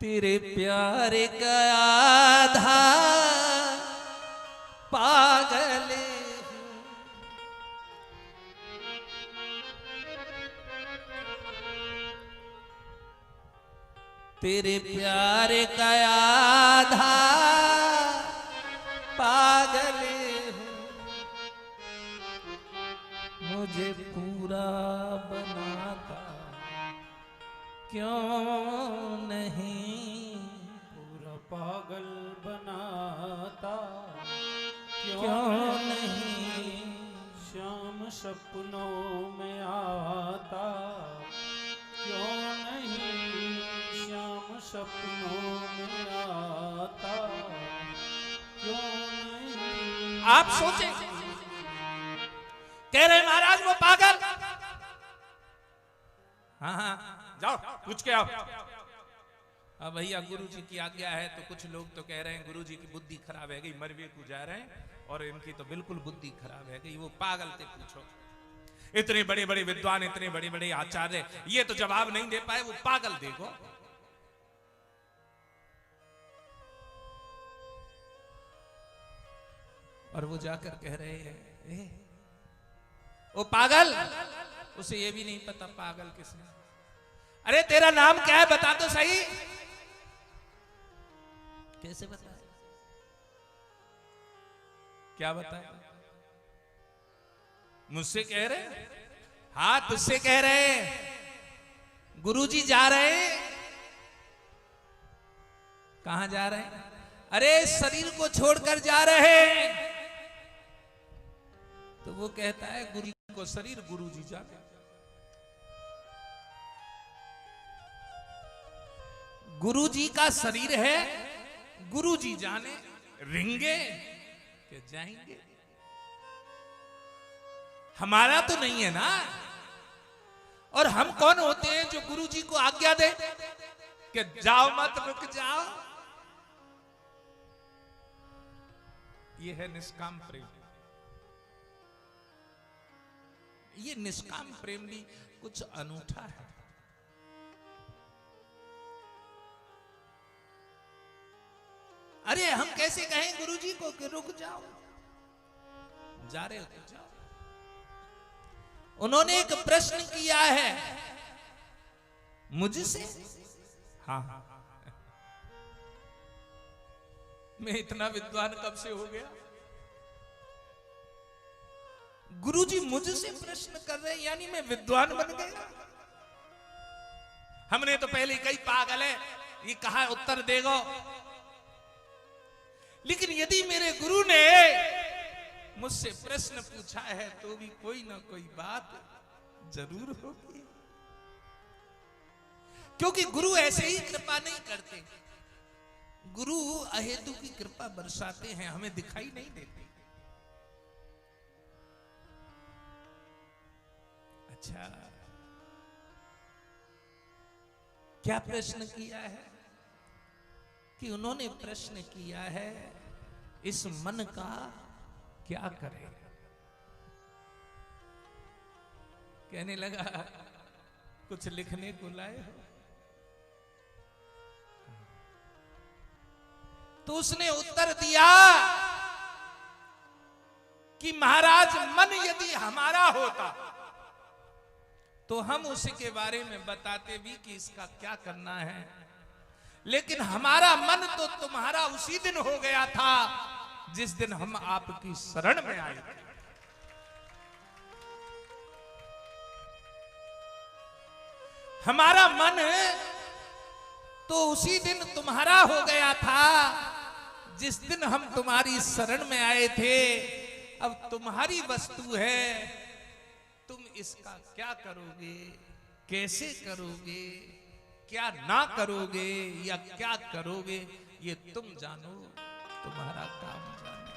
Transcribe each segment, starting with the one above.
तेरे प्यार का आधा पागल हूँ। तेरे प्यार का आधा पागल हूँ। मुझे पूरा बनाता क्यों नहीं, पूरा पागल बनाता क्यों नहीं। श्याम सपनों में आता क्यों नहीं, श्याम सपनों में आता क्यों नहीं। आप सोचे, कह रहे महाराज वो पागल। हाँ हाँ जाओ पूछ के आओ। अब भैया गुरुजी की आज्ञा है तो कुछ लोग तो कह रहे हैं गुरुजी की बुद्धि खराब है गई, मरवे को जा रहे हैं और इनकी तो बिल्कुल बुद्धि खराब है गई, वो पागल थे। पूछो, इतने बड़े बड़े विद्वान, इतने बड़े बड़े आचार्य, ये तो जवाब नहीं दे पाए, वो पागल देखो। और वो जाकर कह रहे हैं ओ पागल, उसे ये भी नहीं पता पागल किसने। अरे तेरा नाम क्या है बता तो सही। कैसे बता, क्या बता? मुझसे कह रहे? हाँ तुझसे कह रहे। गुरुजी जा रहे हैं। कहां जा रहे हैं? अरे शरीर को छोड़कर जा रहे हैं। तो वो कहता है गुरु को शरीर गुरुजी जाने। गुरुजी का शरीर है, गुरुजी जाने रिंगे के जाएंगे। हमारा तो नहीं है ना। और हम कौन होते हैं जो गुरुजी को आज्ञा दे कि जाओ मत, रुक जाओ। ये है निष्काम प्रेम। ये निष्काम प्रेम भी कुछ अनूठा है। अरे हम कैसे कहें गुरुजी को कि रुक जाओ, जा रहे हो तो जाओ। उन्होंने एक प्रश्न किया है मुझसे। हाँ मैं इतना विद्वान कब से हो गया? गुरुजी मुझसे प्रश्न कर रहे हैं, यानी मैं विद्वान बन गया। हमने तो पहले कई पागल है, ये कहा उत्तर देगा। लेकिन यदि मेरे गुरु ने मुझसे प्रश्न पूछा है तो भी कोई ना कोई बात जरूर होगी, क्योंकि गुरु ऐसे ही कृपा नहीं करते। गुरु अहेतु की कृपा बरसाते हैं, हमें दिखाई नहीं देती। अच्छा, क्या प्रश्न किया है? कि उन्होंने प्रश्न किया है इस मन का क्या करें। कहने लगा कुछ लिखने को लाए हो? तो उसने उत्तर दिया कि महाराज मन यदि हमारा होता तो हम उसके बारे में बताते भी कि इसका क्या करना है, लेकिन हमारा मन तो तुम्हारा उसी दिन हो गया था जिस दिन हम आपकी शरण में आए थे। हमारा मन तो उसी दिन तुम्हारा हो गया था जिस दिन हम तुम्हारी शरण में आए थे। अब तुम्हारी वस्तु है, तुम इसका क्या करोगे, कैसे करोगे, क्या ना करोगे या क्या करोगे, ये तुम जानो, तुम्हारा काम जाने।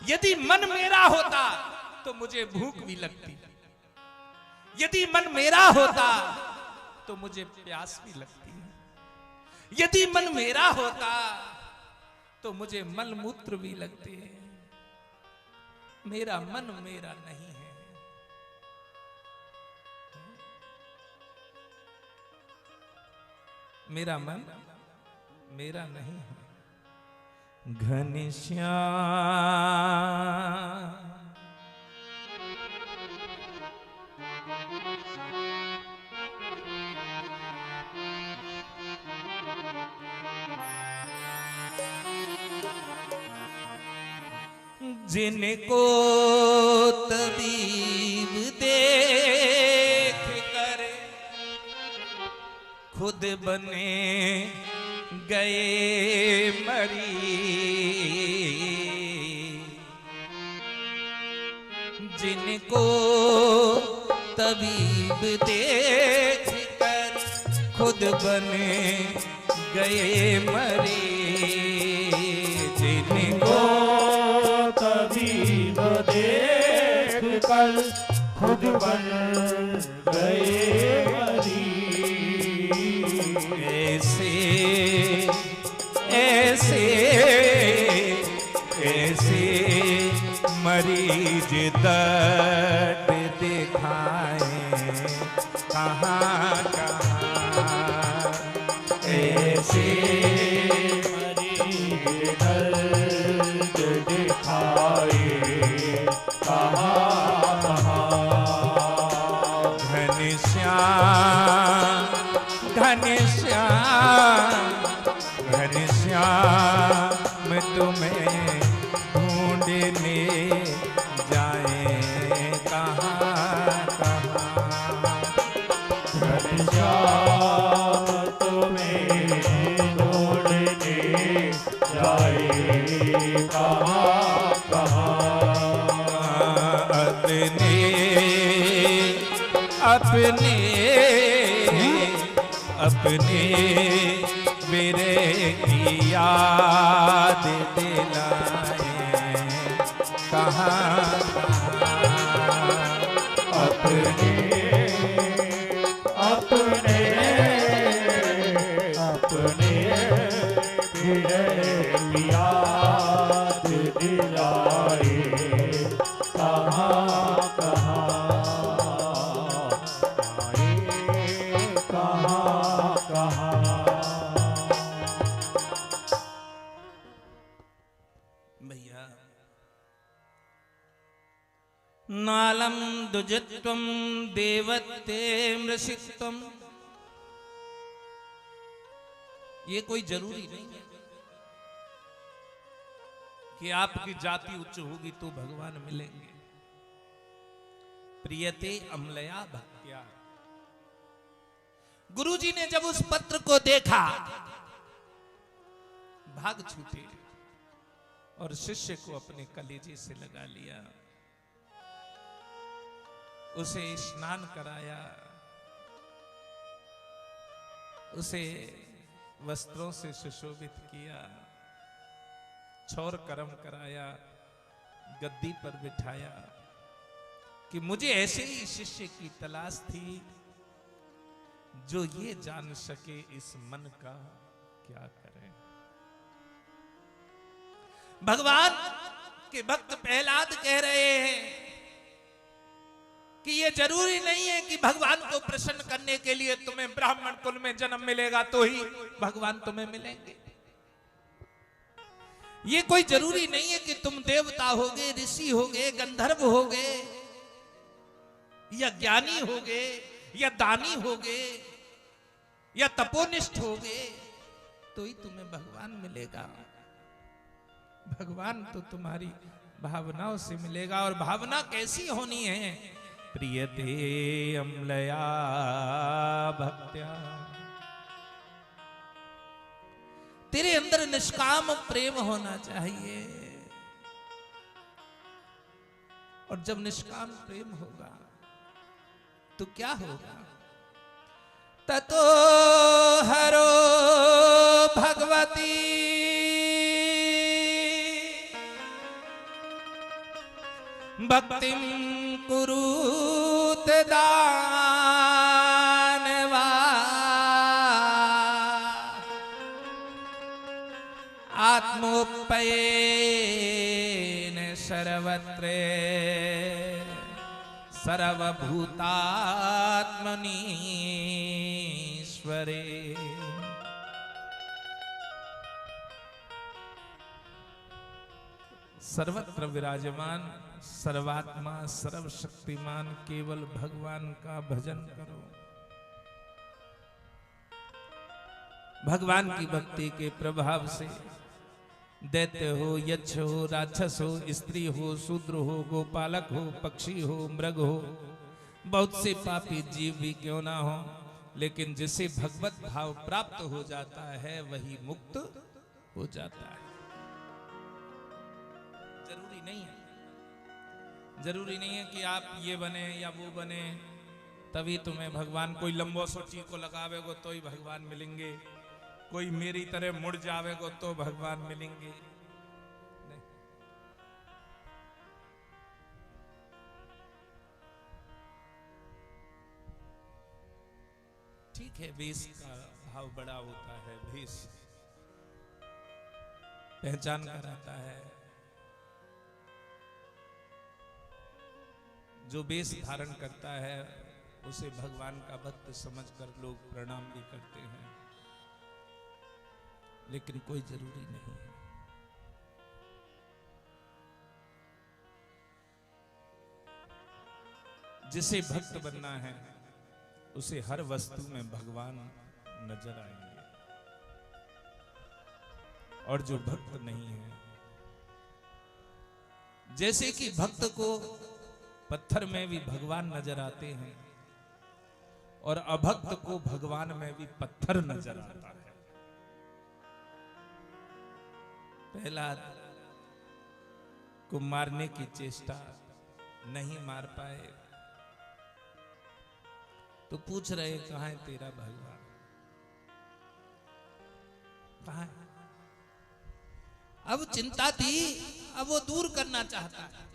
यदि मन मेरा होता तो मुझे भूख भी लगती, यदि मन मेरा होता तो मुझे प्यास भी लगती है, यदि मन मेरा होता तो मुझे मल मूत्र भी लगते हैं। मेरा मन मेरा नहीं है। मेरा मन मेरा नहीं है। घनश्याम जिनको तबीब देख कर खुद बने गए मरीज, जिनको तबीब देख कर खुद बने गए मरीज, जिनको तबीब देख कर खुद बन गए मरीज, ऐसे ऐसे ऐसे मरीज दर्द दिखाए कहाँ कहाँ, ऐसे मरीज दर्द दिखाए कहाँ कहाँ। घनश्याम घनश्याम घनश्याम तुम्हें ढूंढने जाए कहाँ कहाँ। घनश्याम तुम्हें ढूंढने जाए कहाँ कहाँ। अपने अपने मेरे की याद दिलाए कहाँ अपने अपने अपने फिरे याद दिलाए कहाँ कहाँ आए कहाँ कहाँ। भैया नालम दुजत्वम देवते मृषित्वम, ये कोई जरूरी नहीं है कि आपकी जाति उच्च होगी तो भगवान मिलेंगे। प्रियते अम्लया भक्त्या। गुरुजी ने जब उस पत्र को देखा भाग छूटे और शिष्य को अपने कलेजे से लगा लिया, उसे स्नान कराया, उसे वस्त्रों से सुशोभित किया, छौर कर्म कराया, गद्दी पर बिठाया कि मुझे ऐसे ही शिष्य की तलाश थी जो ये जान सके इस मन का क्या करें। भगवान के भक्त प्रहलाद कह रहे हैं कि ये जरूरी नहीं है कि भगवान को प्रसन्न करने के लिए तुम्हें ब्राह्मण कुल में जन्म मिलेगा तो ही भगवान तुम्हें मिलेंगे। ये कोई जरूरी नहीं है कि तुम देवता होगे, ऋषि होगे, गंधर्व होगे, या ज्ञानी होगे, या दानी होगे, या तपोनिष्ठ होगे तो ही तुम्हें भगवान मिलेगा। भगवान तो तुम्हारी भावनाओं से मिलेगा। और भावना कैसी होनी है? प्रियते अम्लया भक्त्या। तेरे अंदर निष्काम प्रेम होना चाहिए। और जब निष्काम प्रेम होगा तो क्या होगा? ततो हरो भगवती भक्तिं कुरुत दानवा आत्मोपयेन सर्वत्र सर्वभूतात्मनीश्वरे। सर्वत्र विराजमान सर्वात्मा सर्वशक्तिमान केवल भगवान का भजन करो। भगवान की भक्ति के प्रभाव से दैत्य हो, यक्ष हो, राक्षस हो, स्त्री हो, शूद्र हो, गोपालक हो, पक्षी हो, मृग हो, बहुत से पापी जीव भी क्यों ना हो, लेकिन जिसे भगवत भाव प्राप्त हो जाता है वही मुक्त हो जाता है। जरूरी नहीं है कि आप ये बने या वो बने तभी तुम्हें भगवान, कोई लंबो सोची को लगावेगो तो ही भगवान मिलेंगे, कोई मेरी तरह मुड़ जावेगो तो भगवान मिलेंगे नहीं। ठीक है, वेश का भाव बड़ा होता है, वेश पहचान कराता है। जो वेश धारण करता है उसे भगवान का भक्त समझकर लोग प्रणाम भी करते हैं, लेकिन कोई जरूरी नहीं है। जिसे भक्त बनना है उसे हर वस्तु में भगवान नजर आएंगे, और जो भक्त नहीं है, जैसे कि भक्त को पत्थर में भी भगवान नजर आते हैं और अभक्त को भगवान में भी पत्थर नजर आता है। प्रहलाद को मारने की चेष्टा नहीं मार पाए तो पूछ रहे कहां है तेरा भगवान, कहां है? अब चिंता थी, अब वो दूर करना चाहता है।